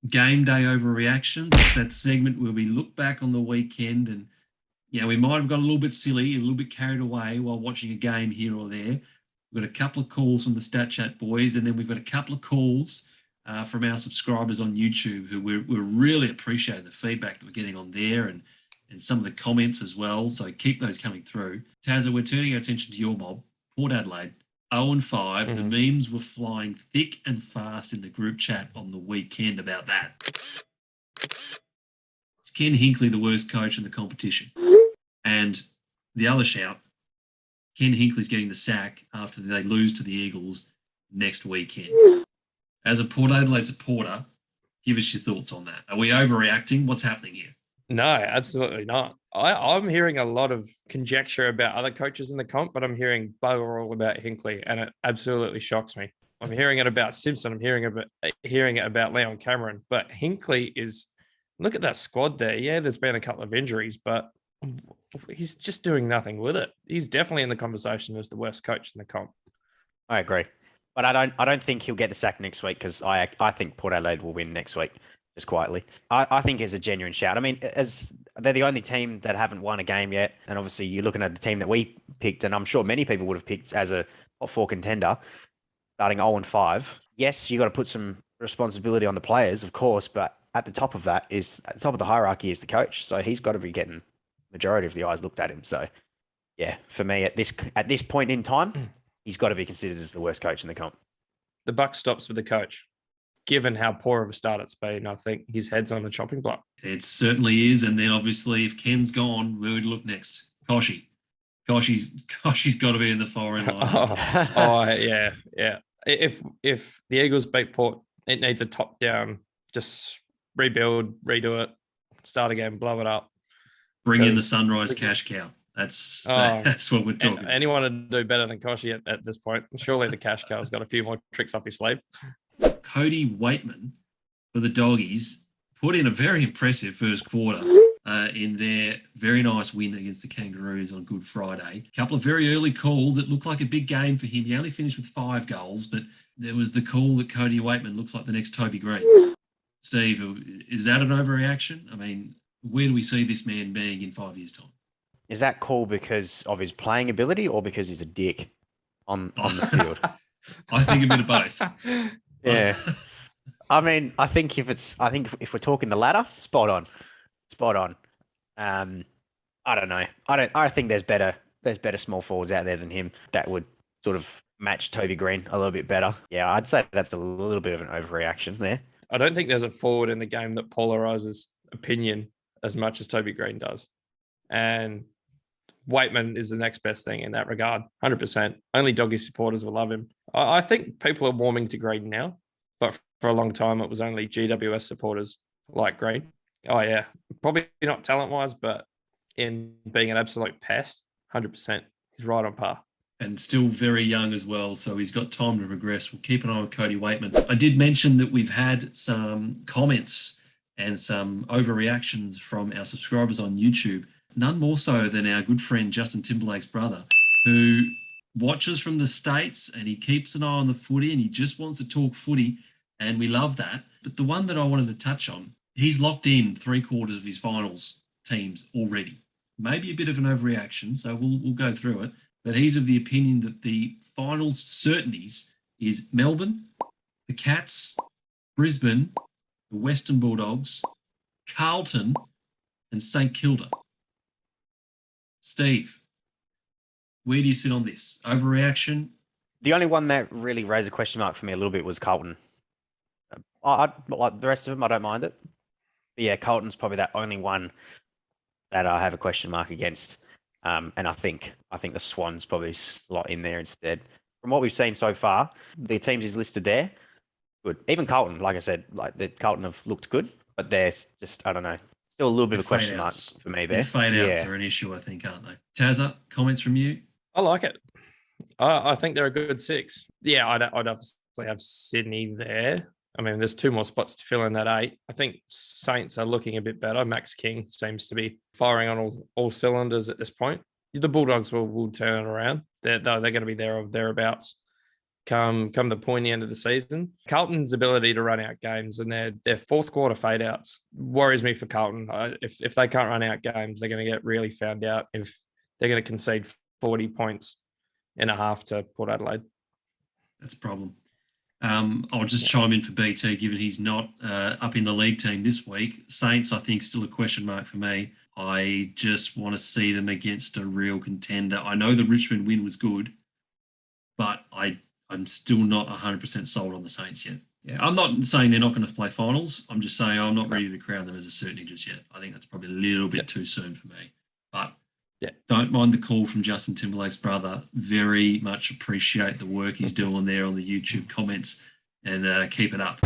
Gameday Overreactions. It's that segment where we look back on the weekend and, we might have got a little bit silly, a little bit carried away while watching a game here or there. We've got a couple of calls from the Statchat boys, and then we've got a couple of calls from our subscribers on YouTube who we're really appreciating the feedback that we're getting on there and some of the comments as well. So keep those coming through. Tazza, we're turning our attention to your mob, Port Adelaide. 0-5. Mm-hmm. The memes were flying thick and fast in the group chat on the weekend about that. Is Ken Hinkley the worst coach in the competition? And the other shout, Ken Hinkley's getting the sack after they lose to the Eagles next weekend. As a Port Adelaide supporter, give us your thoughts on that. Are we overreacting? What's happening here? No, absolutely not. I'm hearing a lot of conjecture about other coaches in the comp, but I'm hearing bugger all about Hinkley, and it absolutely shocks me. I'm hearing it about Simpson. I'm hearing it about Leon Cameron, but Hinkley is. Look at that squad there. Yeah, there's been a couple of injuries, but he's just doing nothing with it. He's definitely in the conversation as the worst coach in the comp. I agree, but I don't think he'll get the sack next week because I think Port Adelaide will win next week. Just quietly. I think it's a genuine shout. I mean, as they're the only team that haven't won a game yet. And obviously you're looking at the team that we picked, and I'm sure many people would have picked as a top 4 contender, starting 0-5. Yes, you got to put some responsibility on the players, of course, but at the top of the hierarchy is the coach. So he's got to be getting majority of the eyes looked at him. So yeah, for me at this point in time, he's got to be considered as the worst coach in the comp. The buck stops with the coach. Given how poor of a start it's been, I think his head's on the chopping block. It certainly is. And then obviously if Ken's gone, where would look next? Koshy. Koshy's got to be in the firing line. Yeah. If the Eagles beat Port, it needs a top-down, just rebuild, redo it, start again, blow it up. Bring in the Sunrise cash cow. That's what we're talking about. Anyone to do better than Koshy at this point? Surely the cash cow's got a few more tricks up his sleeve. Cody Weightman for the Doggies put in a very impressive first quarter in their very nice win against the Kangaroos on Good Friday. A couple of very early calls. It looked like a big game for him. He only finished with 5 goals, but there was the call that Cody Weightman looks like the next Toby Green. Steve, is that an overreaction? I mean, where do we see this man being in 5 years' time? Is that call because of his playing ability or because he's a dick on the field? I think a bit of both. Yeah. I mean, I think if we're talking the latter, spot on. I don't know. I think there's better small forwards out there than him that would sort of match Toby Green a little bit better. Yeah, I'd say that's a little bit of an overreaction there. I don't think there's a forward in the game that polarizes opinion as much as Toby Green does. And Weightman is the next best thing in that regard, 100%. Only Doggy supporters will love him. I think people are warming to Green now, but for a long time it was only GWS supporters like Green. Oh yeah, probably not talent-wise, but in being an absolute pest, 100%. He's right on par. And still very young as well, so he's got time to progress. We'll keep an eye on Cody Weightman. I did mention that we've had some comments and some overreactions from our subscribers on YouTube. None more so than our good friend Justin Timberlake's brother, who watches from the States and he keeps an eye on the footy and he just wants to talk footy, and we love that. But the one that I wanted to touch on, he's locked in 3/4 of his finals teams already. Maybe a bit of an overreaction, so we'll go through it. But he's of the opinion that the finals certainties is Melbourne, the Cats, Brisbane, the Western Bulldogs, Carlton, and St Kilda. Steve, where do you sit on this? Overreaction? The only one that really raised a question mark for me a little bit was Carlton. I like the rest of them, I don't mind it. But yeah, Carlton's probably that only one that I have a question mark against. And I think the Swans probably slot in there instead. From what we've seen so far, the teams is listed there, good. Even Carlton, like I said, like the Carlton have looked good, but they're just, I don't know, still a little bit of a question mark for me there. Fade outs are an issue, I think, aren't they? Tazza, comments from you? I like it. I think they're a good 6. Yeah, I'd obviously have Sydney there. I mean, there's 2 more spots to fill in that 8. I think Saints are looking a bit better. Max King seems to be firing on all cylinders at this point. The Bulldogs will turn it around. They're going to be there or thereabouts. come the pointy end of the season. Carlton's ability to run out games and their fourth quarter fade outs worries me for Carlton. If they can't run out games, they're going to get really found out if they're going to concede 40 points in a half to Port Adelaide. That's a problem. I'll just chime in for BT, given he's not up in the league team this week. Saints, I think, still a question mark for me. I just want to see them against a real contender. I know the Richmond win was good, but I'm still not 100% sold on the Saints yet. Yeah, I'm not saying they're not going to play finals. I'm just saying I'm not ready to crown them as a certainty just yet. I think that's probably a little bit too soon for me. But don't mind the call from Justin Timberlake's brother. Very much appreciate the work he's doing there on the YouTube comments, and keep it up.